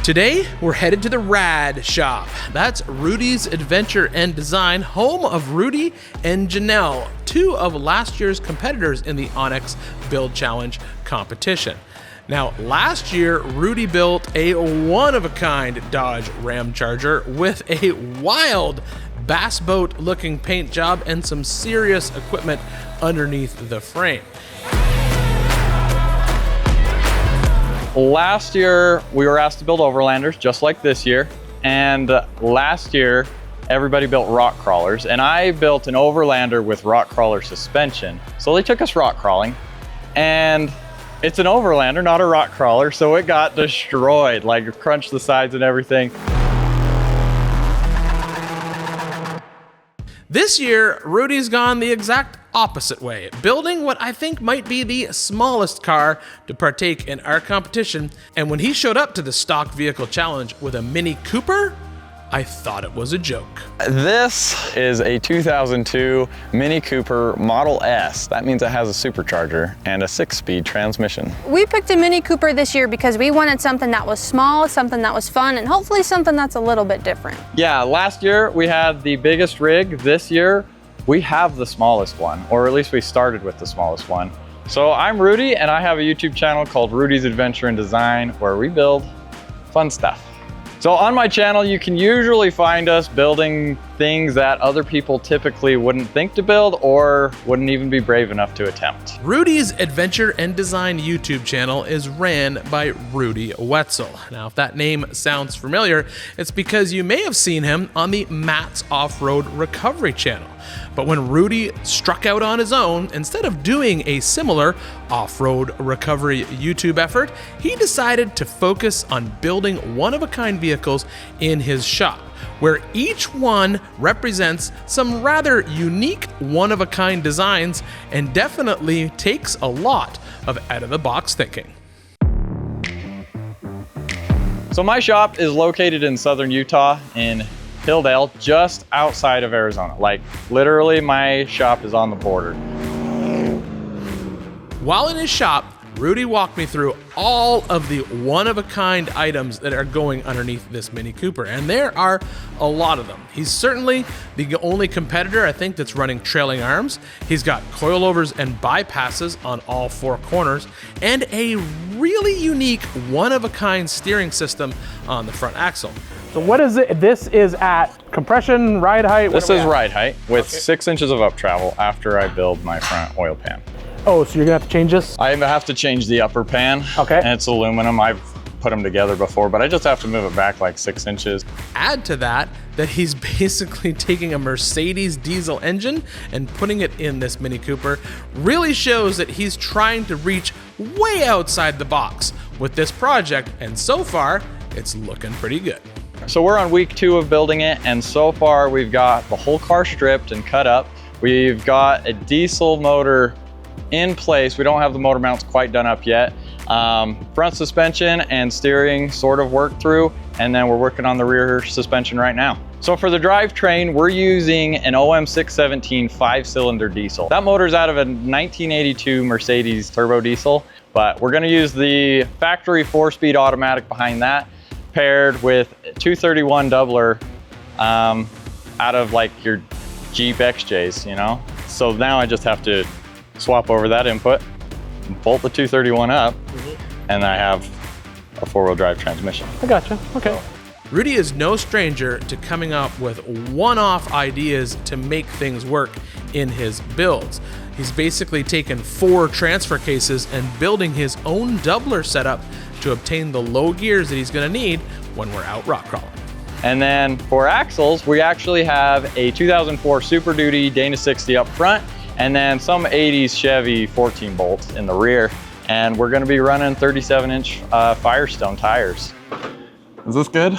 Today, we're headed to the Rad Shop. That's Rudy's Adventure and Design, home of Rudy and Janelle, two of last year's competitors in the onX Build Challenge competition. Now, last year, Rudy built a one-of-a-kind Dodge Ram Charger with a wild bass boat looking paint job and some serious equipment underneath the frame. Last year, we were asked to build overlanders just like this year. And last year, everybody built rock crawlers. And I built an overlander with rock crawler suspension. So they took us rock crawling. And it's an overlander, not a rock crawler. So it got destroyed, like crunched the sides and everything. This year, Rudy's gone the exact opposite way, building what I think might be the smallest car to partake in our competition. And when he showed up to the stock vehicle challenge with a Mini Cooper, I thought it was a joke. This is a 2002 Mini Cooper Model S. That means it has a supercharger and a 6-speed transmission. We picked a Mini Cooper this year because we wanted something that was small, something that was fun, and hopefully something that's a little bit different. Yeah, last year we had the biggest rig. This year we have the smallest one, or at least we started with the smallest one. So I'm Rudy, and I have a YouTube channel called Rudy's Adventure and Design where we build fun stuff. So on my channel, you can usually find us building things that other people typically wouldn't think to build or wouldn't even be brave enough to attempt. Rudy's Adventure and Design YouTube channel is ran by Rudy Wetzel. Now, if that name sounds familiar, it's because you may have seen him on the Matt's Off-Road Recovery channel. But when Rudy struck out on his own, instead of doing a similar off-road recovery YouTube effort, he decided to focus on building one-of-a-kind vehicles in his shop, where each one represents some rather unique one-of-a-kind designs and definitely takes a lot of out-of-the-box thinking. So my shop is located in southern Utah in Hilldale, just outside of Arizona. Like literally my shop is on the border. While in his shop, Rudy walked me through all of the one-of-a-kind items that are going underneath this Mini Cooper, and there are a lot of them. He's certainly the only competitor, I think, that's running trailing arms. He's got coilovers and bypasses on all four corners, and a really unique one-of-a-kind steering system on the front axle. So what is it? This is at compression, ride height? This is ride height with 6 inches of up travel after I build my front oil pan. Oh, so you're gonna have to change this? I have to change the upper pan. Okay. And it's aluminum. I've put them together before, but I just have to move it back like 6 inches. Add to that he's basically taking a Mercedes diesel engine and putting it in this Mini Cooper really shows that he's trying to reach way outside the box with this project, and so far, it's looking pretty good. So we're on week 2 of building it, and so far we've got the whole car stripped and cut up. We've got a diesel motor in place. We don't have the motor mounts quite done up yet. Front suspension and steering sort of worked through, and then we're working on the rear suspension right now. So for the drivetrain, we're using an OM617 5-cylinder diesel. That motor's out of a 1982 Mercedes turbo diesel, but we're gonna use the factory 4-speed automatic behind that, paired with 231 doubler out of like your Jeep XJs, you know? So now I just have to swap over that input, bolt the 231 up, and I have a 4-wheel drive transmission. I gotcha, okay. Rudy is no stranger to coming up with one-off ideas to make things work in his builds. He's basically taken 4 transfer cases and building his own doubler setup to obtain the low gears that he's gonna need when we're out rock crawling. And then for axles, we actually have a 2004 Super Duty Dana 60 up front, and then some 80s Chevy 14 bolts in the rear. And we're gonna be running 37-inch Firestone tires. Is this good?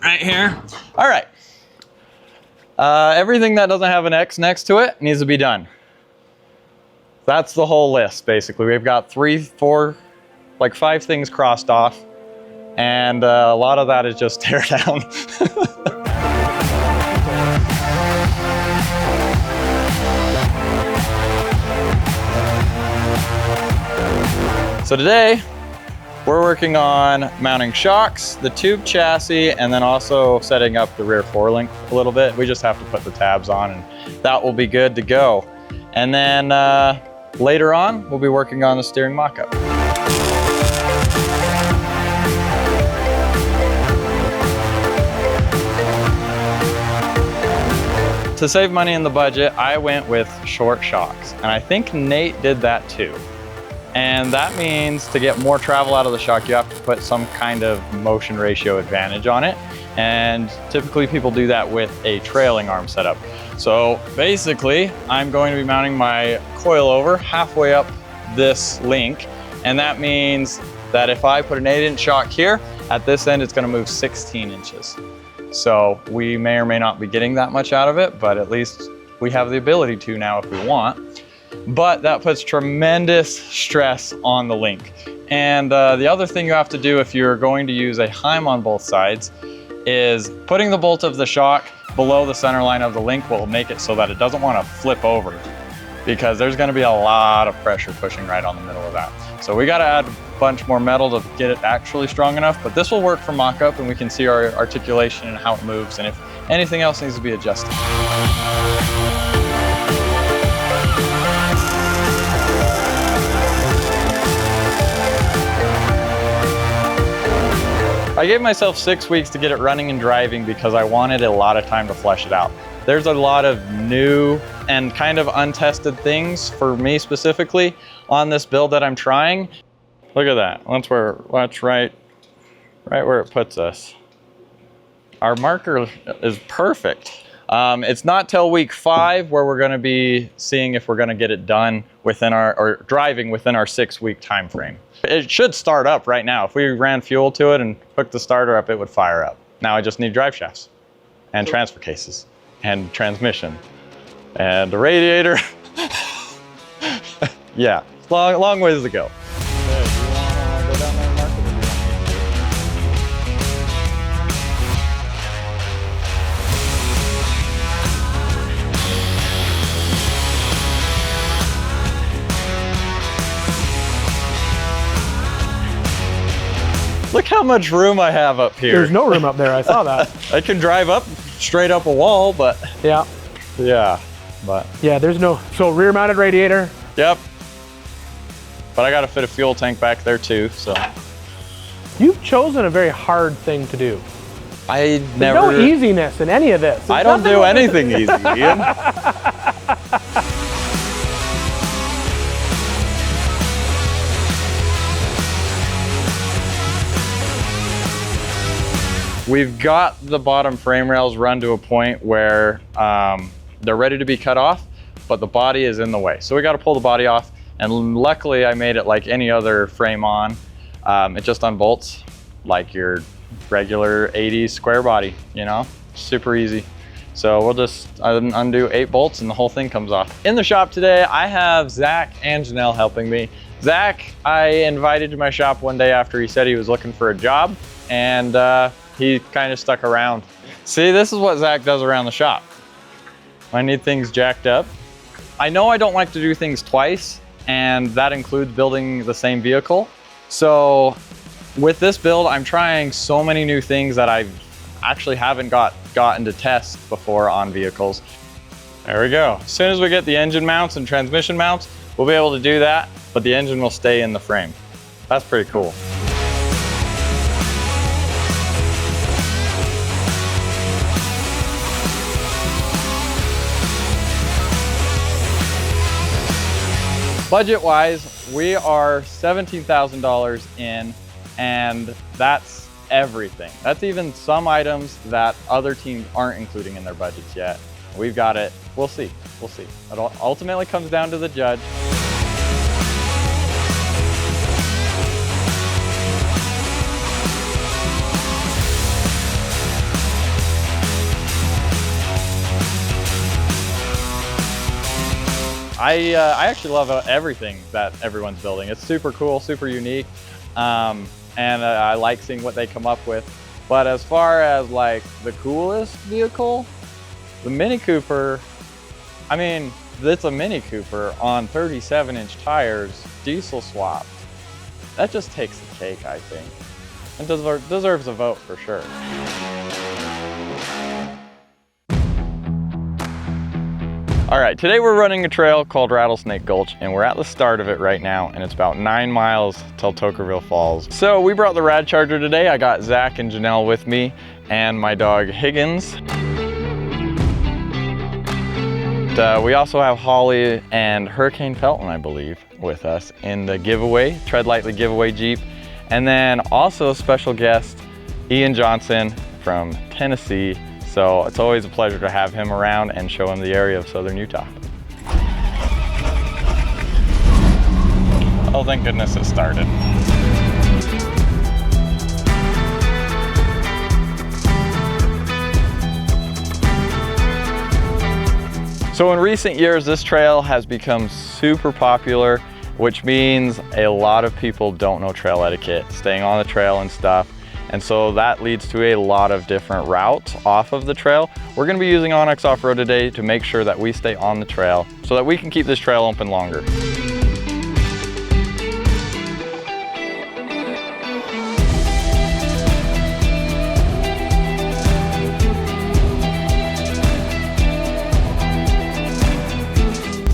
Right here. All right. Everything that doesn't have an X next to it needs to be done. That's the whole list, basically. We've got 3, 4, like 5 things crossed off, and a lot of that is just tear down. So today, We're working on mounting shocks, the tube chassis, and then also setting up the rear forelink a little bit. We just have to put the tabs on and that will be good to go. And then later on, we'll be working on the steering mock-up. To save money in the budget, I went with short shocks, and I think Nate did that too. And that means to get more travel out of the shock, you have to put some kind of motion ratio advantage on it. And typically people do that with a trailing arm setup. So basically, I'm going to be mounting my coilover halfway up this link. And that means that if I put an 8-inch shock here, at this end, it's gonna move 16 inches. So we may or may not be getting that much out of it, but at least we have the ability to now if we want. But that puts tremendous stress on the link. And the other thing you have to do if you're going to use a Heim on both sides is putting the bolt of the shock below the center line of the link will make it so that it doesn't want to flip over, because there's going to be a lot of pressure pushing right on the middle of that. So we got to add a bunch more metal to get it actually strong enough, but this will work for mock-up and we can see our articulation and how it moves and if anything else needs to be adjusted. I gave myself 6 weeks to get it running and driving because I wanted a lot of time to flesh it out. There's a lot of new and kind of untested things for me specifically on this build that I'm trying. Look at that. That's right where it puts us. Our marker is perfect. It's not till week 5 where we're gonna be seeing if we're gonna get it done within or driving within our 6-week time frame. It should start up right now. If we ran fuel to it and hooked the starter up, it would fire up. Now I just need drive shafts and transfer cases and transmission and a radiator. Yeah, long ways to go. Look how much room I have up here. There's no room up there, I saw that. I can drive up straight up a wall, but Yeah, there's no, so rear mounted radiator. Yep. But I gotta fit a fuel tank back there too, so. You've chosen a very hard thing to do. There's no easiness in any of this. I don't do anything easy, Ian. We've got the bottom frame rails run to a point where they're ready to be cut off, but the body is in the way. So we got to pull the body off. And luckily I made it like any other frame on. It just unbolts like your regular 80s square body, you know, super easy. So we'll just undo 8 bolts and the whole thing comes off. In the shop today, I have Zach and Janelle helping me. Zach, I invited to my shop one day after he said he was looking for a job, and he kind of stuck around. See, this is what Zach does around the shop. I need things jacked up. I know I don't like to do things twice, and that includes building the same vehicle. So with this build, I'm trying so many new things that I actually haven't gotten to test before on vehicles. There we go. As soon as we get the engine mounts and transmission mounts, we'll be able to do that, but the engine will stay in the frame. That's pretty cool. Budget-wise, we are $17,000 in, and that's everything. That's even some items that other teams aren't including in their budgets yet. We've got it. We'll see. We'll see. It ultimately comes down to the judge. I actually love everything that everyone's building. It's super cool, super unique, and I like seeing what they come up with. But as far as like the coolest vehicle, the Mini Cooper, I mean, it's a Mini Cooper on 37-inch tires, diesel swapped. that just takes the cake, I think. And deserves a vote for sure. All right, today we're running a trail called Rattlesnake Gulch, and we're at the start of it right now, and it's about 9 miles till Tokerville Falls. So we brought the Rad Charger today. I got Zach and Janelle with me, and my dog Higgins. We also have Holly and Hurricane Felton, I believe, with us in the giveaway, Tread Lightly giveaway Jeep. And then also special guest, Ian Johnson from Tennessee. So it's always a pleasure to have him around and show him the area of Southern Utah. Oh, thank goodness it started. So in recent years, this trail has become super popular, which means a lot of people don't know trail etiquette, staying on the trail and stuff. And so that leads to a lot of different routes off of the trail. We're gonna be using onX Offroad today to make sure that we stay on the trail so that we can keep this trail open longer.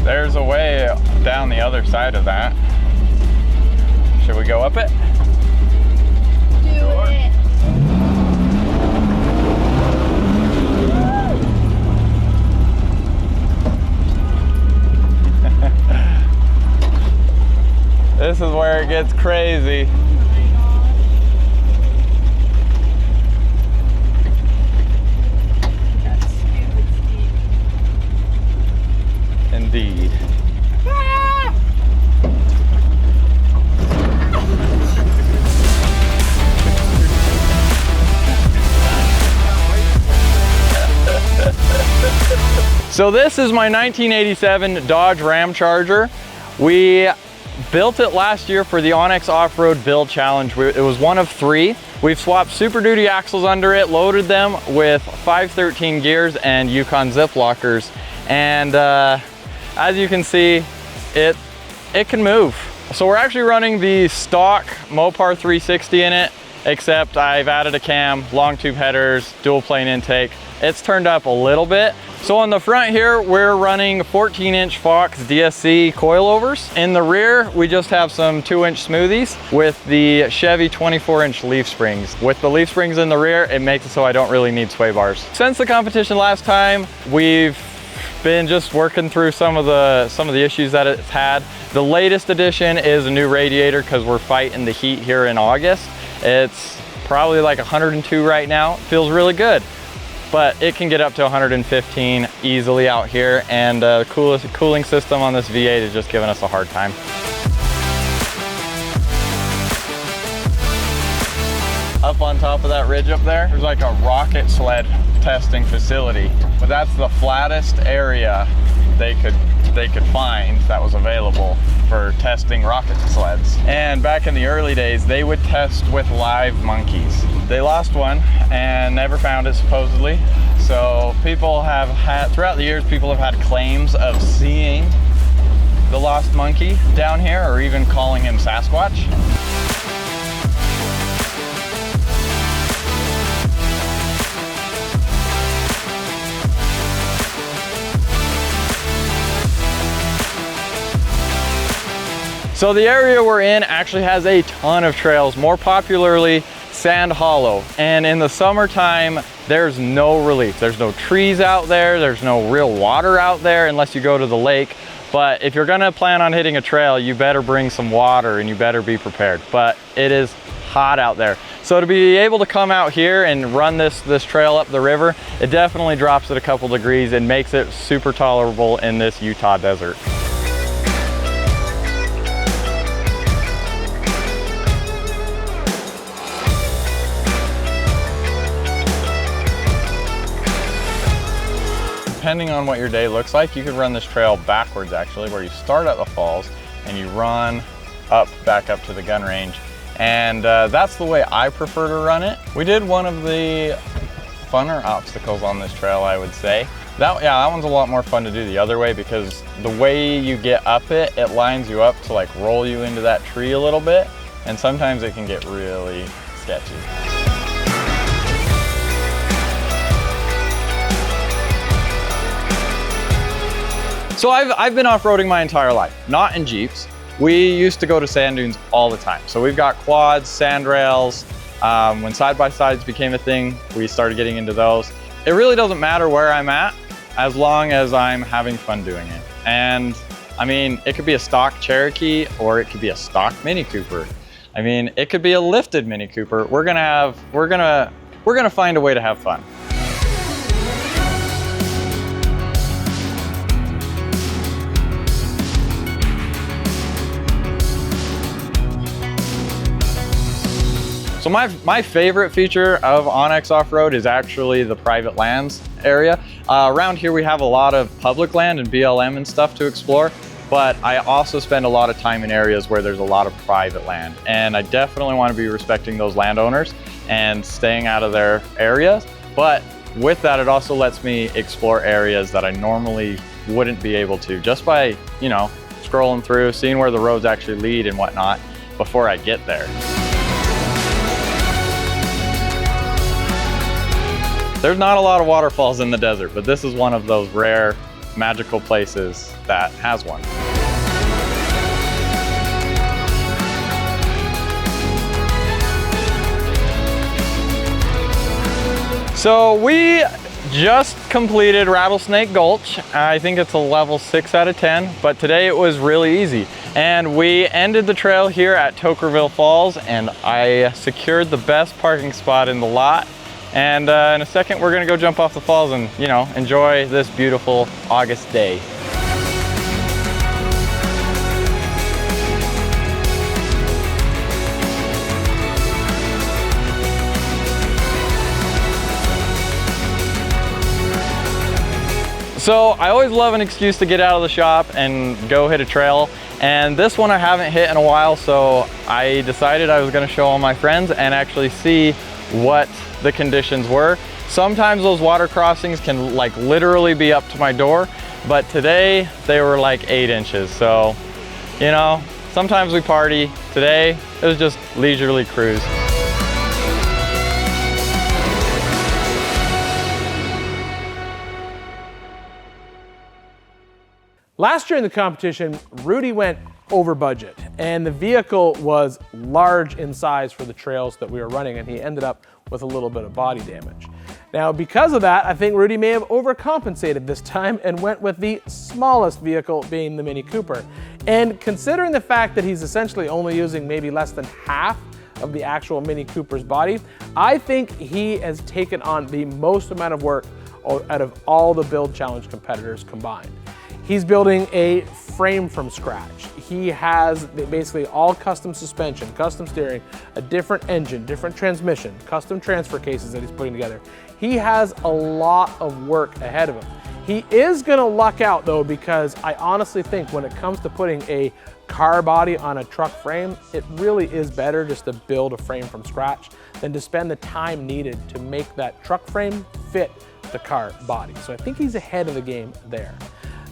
There's a way down the other side of that. Should we go up it? This is where it gets crazy. That's stupid steep. Indeed. So this is my 1987 Dodge Ram Charger. We built it last year for the onX Offroad Build Challenge. It was one of 3. We've swapped Super Duty axles under it, loaded them with 513 gears and Yukon zip lockers. And as you can see, it can move. So we're actually running the stock Mopar 360 in it, except I've added a cam, long tube headers, dual plane intake. It's turned up a little bit. So on the front here, we're running 14-inch Fox DSC coilovers. In the rear, we just have some 2-inch smoothies with the Chevy 24-inch leaf springs. With the leaf springs in the rear, it makes it so I don't really need sway bars. Since the competition last time, we've been just working through some of the issues that it's had. The latest addition is a new radiator because we're fighting the heat here in August. It's probably like 102 right now. It feels really good, but it can get up to 115 easily out here, and the cooling system on this V8 is just giving us a hard time. Up on top of that ridge up there, there's like a rocket sled testing facility, but that's the flattest area they could find that was available for testing rocket sleds. And back in the early days, they would test with live monkeys. They lost one and never found it, supposedly. So people have had, throughout the years, people have had claims of seeing the lost monkey down here, or even calling him Sasquatch. So the area we're in actually has a ton of trails, more popularly Sand Hollow. And in the summertime, there's no relief. There's no trees out there. There's no real water out there unless you go to the lake. But if you're gonna plan on hitting a trail, you better bring some water and you better be prepared. But it is hot out there. So to be able to come out here and run this trail up the river, it definitely drops it a couple degrees and makes it super tolerable in this Utah desert. Depending on what your day looks like, you could run this trail backwards actually, where you start at the falls and you run back up to the gun range. And that's the way I prefer to run it. We did one of the funner obstacles on this trail, I would say. That one's a lot more fun to do the other way, because the way you get up it, it lines you up to like roll you into that tree a little bit. and sometimes it can get really sketchy. So I've been off-roading my entire life, not in Jeeps. We used to go to sand dunes all the time. So we've got quads, sand rails. When side-by-sides became a thing, we started getting into those. It really doesn't matter where I'm at, as long as I'm having fun doing it. And I mean, it could be a stock Cherokee or it could be a stock Mini Cooper. I mean, it could be a lifted Mini Cooper. We're gonna find a way to have fun. So my favorite feature of onX Offroad is actually the private lands area. Around here we have a lot of public land and BLM and stuff to explore, but I also spend a lot of time in areas where there's a lot of private land. And I definitely want to be respecting those landowners and staying out of their areas. But with that, it also lets me explore areas that I normally wouldn't be able to, just by, you know, scrolling through, seeing where the roads actually lead and whatnot before I get there. There's not a lot of waterfalls in the desert, but this is one of those rare, magical places that has one. So we just completed Rattlesnake Gulch. I think it's a level 6 out of 10, but today it was really easy. And we ended the trail here at Tokerville Falls, and I secured the best parking spot in the lot. And in a second, we're gonna go jump off the falls and, you know, enjoy this beautiful August day. So I always love an excuse to get out of the shop and go hit a trail. And this one I haven't hit in a while, so I decided I was gonna show all my friends and actually see what the conditions were. Sometimes those water crossings can like literally be up to my door, but today they were like 8 inches. So, you know, sometimes we party. Today it was just leisurely cruise. Last year in the competition, Rudy went over budget, and the vehicle was large in size for the trails that we were running, and he ended up with a little bit of body damage. Now, because of that, I think Rudy may have overcompensated this time and went with the smallest vehicle, being the Mini Cooper. And considering the fact that he's essentially only using maybe less than half of the actual Mini Cooper's body, I think he has taken on the most amount of work out of all the Build Challenge competitors combined. He's building a frame from scratch. He has basically all custom suspension, custom steering, a different engine, different transmission, custom transfer cases that he's putting together. He has a lot of work ahead of him. He is gonna luck out though, because I honestly think when it comes to putting a car body on a truck frame, it really is better just to build a frame from scratch than to spend the time needed to make that truck frame fit the car body. So I think he's ahead of the game there.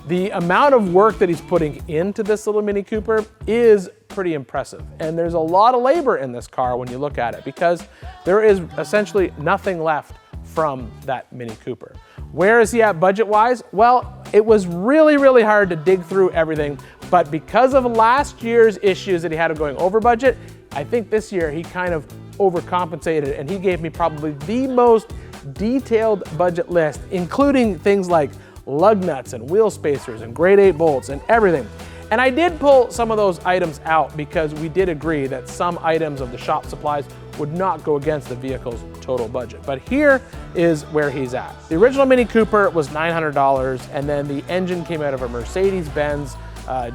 The amount of work that he's putting into this little Mini Cooper is pretty impressive. And there's a lot of labor in this car when you look at it, because there is essentially nothing left from that Mini Cooper. Where is he at budget-wise? Well, it was really, really hard to dig through everything, but because of last year's issues that he had of going over budget, I think this year he kind of overcompensated, and he gave me probably the most detailed budget list, including things like lug nuts and wheel spacers and grade 8 bolts and everything. And I did pull some of those items out because we did agree that some items of the shop supplies would not go against the vehicle's total budget. But here is where he's at. The original Mini Cooper was $900, and then the engine came out of a Mercedes-Benz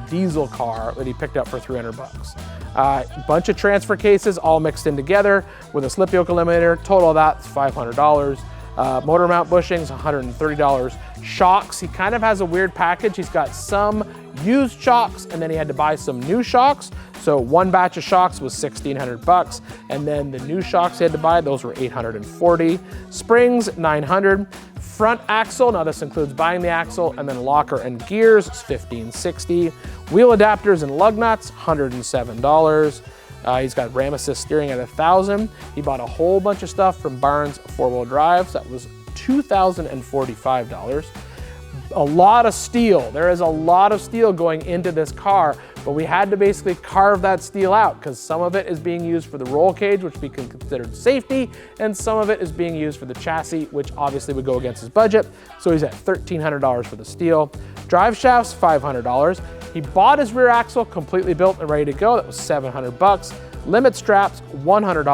diesel car that he picked up for 300 bucks. Bunch of transfer cases all mixed in together with a slip yoke eliminator. Total of that's $500. Motor mount bushings, $130. Shocks, he kind of has a weird package. He's got some used shocks, and then he had to buy some new shocks. So one batch of shocks was 1,600 bucks, and then the new shocks he had to buy, those were 840. Springs, 900. Front axle, now this includes buying the axle, and then locker and gears, 1,560. Wheel adapters and lug nuts, $107. He's got ram assist steering at 1,000. He bought a whole bunch of stuff from Barnes 4-wheel drives. That was $2,045. A lot of steel. There is a lot of steel going into this car, but we had to basically carve that steel out because some of it is being used for the roll cage, which we can consider safety, and some of it is being used for the chassis, which obviously would go against his budget. So he's at $1,300 for the steel. Drive shafts, $500. He bought his rear axle completely built and ready to go. That was $700. Limit straps, $100.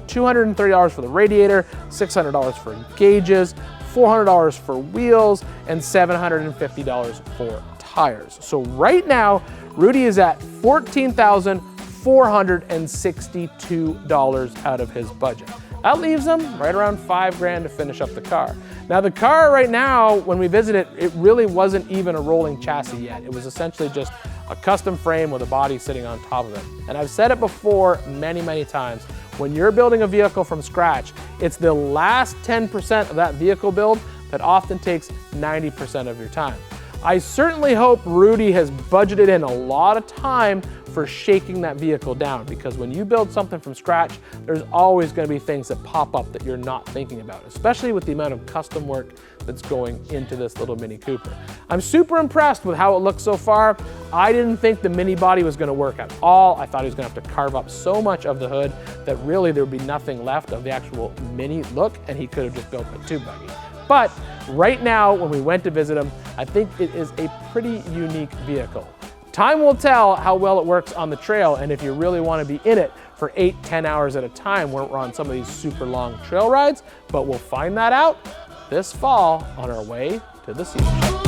$230 for the radiator, $600 for gauges, $400 for wheels, and $750 for tires. So right now, Rudy is at $14,462 out of his budget. That leaves him right around $5,000 to finish up the car. Now the car right now, when we visited, it really wasn't even a rolling chassis yet. It was essentially just a custom frame with a body sitting on top of it. And I've said it before many, many times, when you're building a vehicle from scratch, it's the last 10% of that vehicle build that often takes 90% of your time. I certainly hope Rudy has budgeted in a lot of time for shaking that vehicle down, because when you build something from scratch, there's always going to be things that pop up that you're not thinking about, especially with the amount of custom work that's going into this little Mini Cooper. I'm super impressed with how it looks so far. I didn't think the mini body was going to work at all. I thought he was going to have to carve up so much of the hood that really there would be nothing left of the actual mini look, and he could have just built a tube buggy. But right now, when we went to visit him, I think it is a pretty unique vehicle. Time will tell how well it works on the trail, and if you really want to be in it for 8-10 hours at a time when we're on some of these super long trail rides, but we'll find that out this fall on our way to the season.